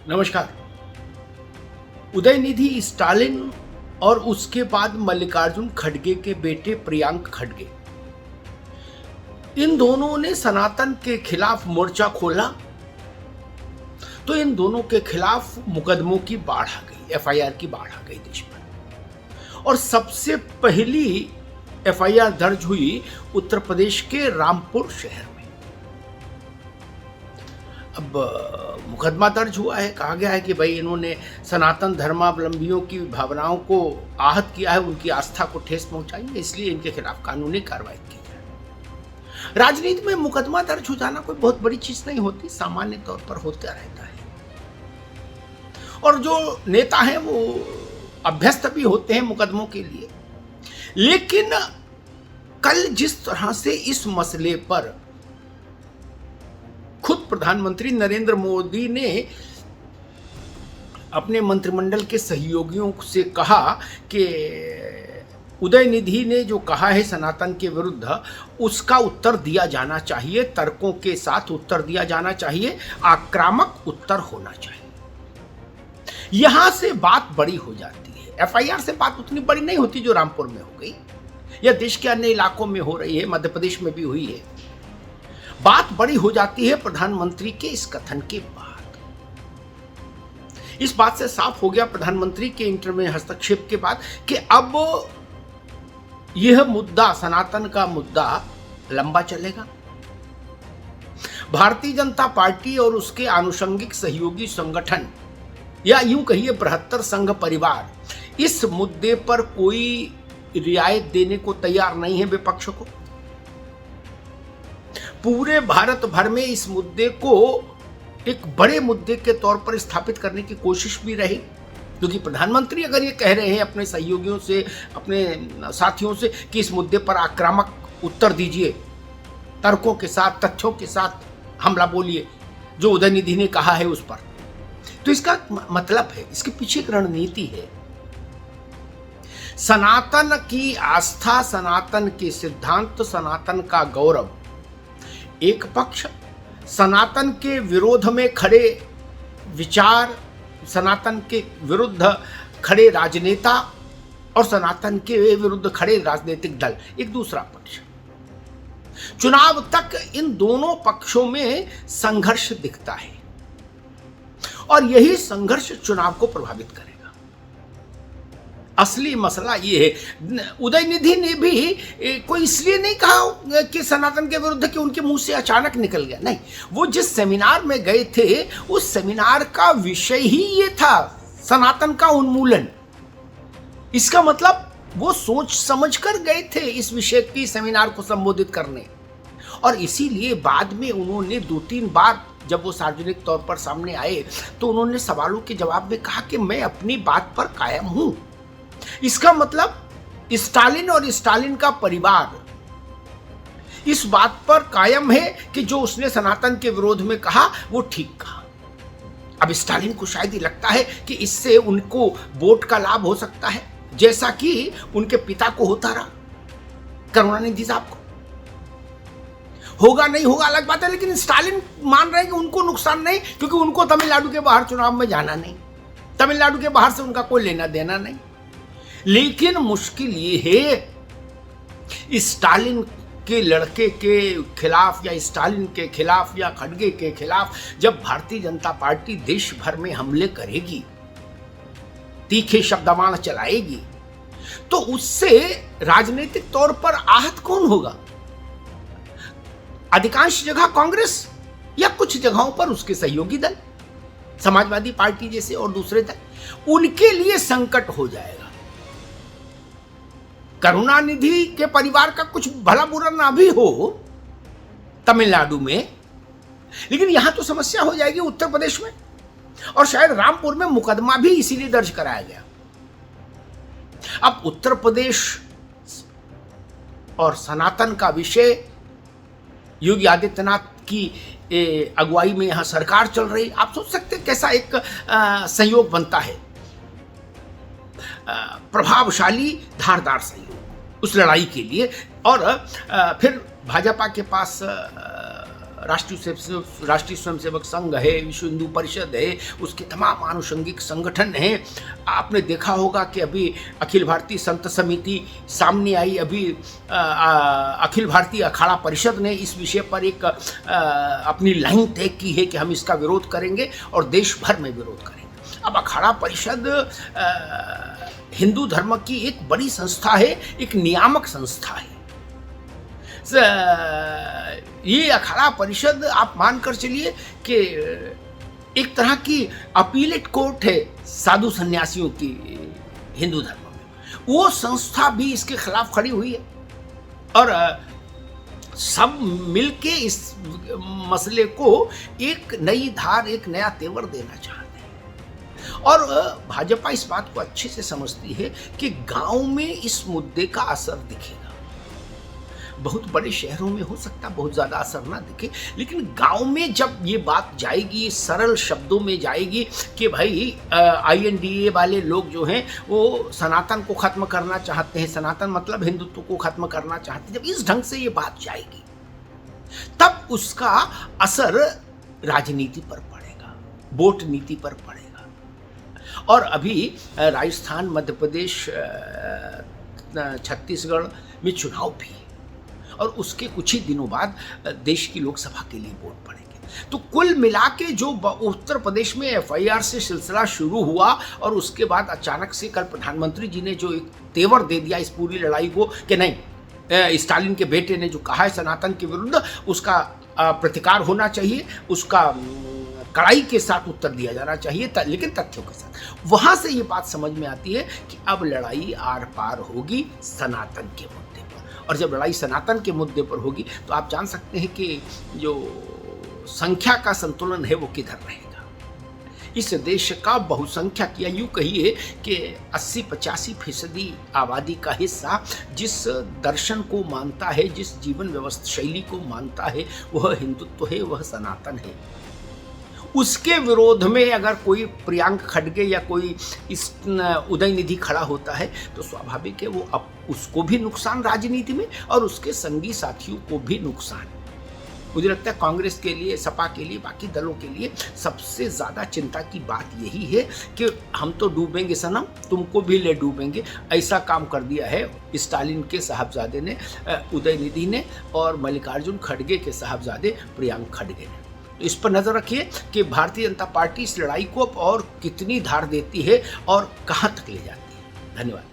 नमस्कार। उदयनिधि स्टालिन और उसके बाद मल्लिकार्जुन खड़गे के बेटे प्रियांक खड़गे, इन दोनों ने सनातन के खिलाफ मोर्चा खोला तो इन दोनों के खिलाफ मुकदमों की बाढ़ आ गई, एफआईआर की बाढ़ आ गई देश में। और सबसे पहली एफआईआर दर्ज हुई उत्तर प्रदेश के रामपुर शहर में। अब मुकदमा दर्ज हुआ है, कहा गया है कि भाई इन्होंने सनातन धर्मावलंबियों की भावनाओं को आहत किया है, उनकी आस्था को ठेस पहुंचाई है, इसलिए इनके खिलाफ कानूनी कार्रवाई की जाए। राजनीति में मुकदमा दर्ज हो जाना कोई बहुत बड़ी चीज नहीं होती, सामान्य तौर पर होता रहता है। और जो नेता हैं वो अभ्यस्त भी होते हैं मुकदमों के लिए। लेकिन कल जिस तरह से इस मसले पर खुद प्रधानमंत्री नरेंद्र मोदी ने अपने मंत्रिमंडल के सहयोगियों से कहा कि उदयनिधि ने जो कहा है सनातन के विरुद्ध, उसका उत्तर दिया जाना चाहिए, तर्कों के साथ उत्तर दिया जाना चाहिए, आक्रामक उत्तर होना चाहिए। यहां से बात बड़ी हो जाती है। एफआईआर से बात उतनी बड़ी नहीं होती जो रामपुर में हो गई या देश के अन्य इलाकों में हो रही है, मध्य प्रदेश में भी हुई है। बात बड़ी हो जाती है प्रधानमंत्री के इस कथन के बाद। इस बात से साफ हो गया प्रधानमंत्री के इंटर में हस्तक्षेप के बाद कि अब यह मुद्दा, सनातन का मुद्दा, लंबा चलेगा। भारतीय जनता पार्टी और उसके आनुषंगिक सहयोगी संगठन या यूं कहिए बृहत्तर संघ परिवार इस मुद्दे पर कोई रियायत देने को तैयार नहीं है विपक्ष को। पूरे भारत भर में इस मुद्दे को एक बड़े मुद्दे के तौर पर स्थापित करने की कोशिश भी रही, क्योंकि प्रधानमंत्री अगर ये कह रहे हैं अपने सहयोगियों से, अपने साथियों से कि इस मुद्दे पर आक्रामक उत्तर दीजिए, तर्कों के साथ, तथ्यों के साथ हमला बोलिए, जो उदयनिधि ने कहा है उस पर, तो इसका मतलब है, इसके पीछे एक रणनीति है। सनातन की आस्था, सनातन के सिद्धांत, सनातन का गौरव एक पक्ष, सनातन के विरोध में खड़े विचार, सनातन के विरुद्ध खड़े राजनेता और सनातन के विरुद्ध खड़े राजनीतिक दल एक दूसरा पक्ष। चुनाव तक इन दोनों पक्षों में संघर्ष दिखता है और यही संघर्ष चुनाव को प्रभावित करेगा। असली मसला ये है, उदयनिधि ने भी कोई इसलिए नहीं कहा कि सनातन के विरुद्ध कि उनके मुंह से अचानक निकल गया, नहीं, वो जिस सेमिनार में गए थे उस सेमिनार का विषय ही ये था, सनातन का उन्मूलन। इसका मतलब वो सोच समझ कर गए थे इस विषय की सेमिनार को संबोधित करने, और इसीलिए बाद में उन्होंने 2-3 बार जब वो सार्वजनिक तौर पर सामने आए तो उन्होंने सवालों के जवाब में कहा कि मैं अपनी बात पर कायम हूं। इसका मतलब स्टालिन और स्टालिन का परिवार इस बात पर कायम है कि जो उसने सनातन के विरोध में कहा वो ठीक कहा। अब स्टालिन को शायद ही लगता है कि इससे उनको वोट का लाभ हो सकता है, जैसा कि उनके पिता को होता रहा, करुणानिधि साहब को। होगा नहीं होगा अलग बात है, लेकिन स्टालिन मान रहे हैं कि उनको नुकसान नहीं, क्योंकि उनको तमिलनाडु के बाहर चुनाव में जाना नहीं, तमिलनाडु के बाहर से उनका कोई लेना देना नहीं। लेकिन मुश्किल ये है स्टालिन के लड़के के खिलाफ या स्टालिन के खिलाफ या खड़गे के खिलाफ जब भारतीय जनता पार्टी देश भर में हमले करेगी, तीखे शब्दवाण चलाएगी, तो उससे राजनीतिक तौर पर आहत कौन होगा? अधिकांश जगह कांग्रेस या कुछ जगहों पर उसके सहयोगी दल, समाजवादी पार्टी जैसे और दूसरे दल, उनके लिए संकट हो जाएगा। करुणानिधि के परिवार का कुछ भला बुरा ना भी हो तमिलनाडु में, लेकिन यहां तो समस्या हो जाएगी उत्तर प्रदेश में, और शायद रामपुर में मुकदमा भी इसीलिए दर्ज कराया गया। अब उत्तर प्रदेश और सनातन का विषय, योगी आदित्यनाथ की अगुवाई में यहां सरकार चल रही, आप सोच सकते हैं कैसा एक संयोग बनता है, प्रभावशाली धारदार सहयोग उस लड़ाई के लिए। और फिर भाजपा के पास राष्ट्रीय स्वयंसेवक संघ है, विश्व हिंदू परिषद है, उसके तमाम आनुषंगिक संगठन हैं। आपने देखा होगा कि अभी अखिल भारतीय संत समिति सामने आई, अभी अखिल भारतीय अखाड़ा परिषद ने इस विषय पर एक अपनी लाइन तय की है कि हम इसका विरोध करेंगे और देश भर में विरोध करेंगे। अब अखाड़ा परिषद हिंदू धर्म की एक बड़ी संस्था है, एक नियामक संस्था है। ये अखाड़ा परिषद आप मानकर चलिए कि एक तरह की अपीलेट कोर्ट है साधु सन्यासियों की हिंदू धर्म में। वो संस्था भी इसके खिलाफ खड़ी हुई है और सब मिलके इस मसले को एक नई धार, एक नया तेवर देना चाहते हैं। और भाजपा इस बात को अच्छे से समझती है कि गांव में इस मुद्दे का असर दिखेगा। बहुत बड़े शहरों में हो सकता है बहुत ज़्यादा असर ना दिखे, लेकिन गांव में जब ये बात जाएगी, सरल शब्दों में जाएगी कि भाई INDA वाले लोग जो हैं वो सनातन को ख़त्म करना चाहते हैं, सनातन मतलब हिंदुत्व को ख़त्म करना चाहते हैं, जब इस ढंग से ये बात जाएगी तब उसका असर राजनीति पर पड़ेगा, वोट नीति पर पड़ेगा। और अभी राजस्थान, मध्य प्रदेश, छत्तीसगढ़ में चुनाव भी है और उसके कुछ ही दिनों बाद देश की लोकसभा के लिए वोट पड़ेंगे। तो कुल मिला के जो उत्तर प्रदेश में FIR से सिलसिला शुरू हुआ और उसके बाद अचानक से कल प्रधानमंत्री जी ने जो एक तेवर दे दिया इस पूरी लड़ाई को कि नहीं, स्टालिन के बेटे ने जो कहा है सनातन के विरुद्ध, उसका प्रतिकार होना चाहिए, उसका कड़ाई के साथ उत्तर दिया जाना चाहिए, लेकिन तथ्यों के साथ। वहाँ से ये बात समझ में आती है कि अब लड़ाई आर पार होगी सनातन के मुद्दे पर। और जब लड़ाई सनातन के मुद्दे पर होगी तो आप जान सकते हैं कि जो संख्या का संतुलन है वो किधर रहेगा। इस देश का बहुसंख्यक या यूँ कहिए कि 80-85% आबादी का हिस्सा जिस दर्शन को मानता है, जिस जीवन व्यवस्था शैली को मानता है, वह हिंदुत्व है, वह सनातन है। उसके विरोध में अगर कोई प्रियंक खड़गे या कोई इस उदयनिधि खड़ा होता है तो स्वाभाविक है वो अब उसको भी नुकसान राजनीति में और उसके संगी साथियों को भी नुकसान। मुझे लगता है कांग्रेस के लिए, सपा के लिए, बाकी दलों के लिए सबसे ज़्यादा चिंता की बात यही है कि हम तो डूबेंगे सनम, तुमको भी ले डूबेंगे। ऐसा काम कर दिया है स्टालिन के साहबजादे ने, उदयनिधि ने और मल्लिकार्जुन खड़गे के साहबजादे प्रियंक खड़गे ने। तो इस पर नज़र रखिए कि भारतीय जनता पार्टी इस लड़ाई को और कितनी धार देती है और कहाँ तक ले जाती है। धन्यवाद।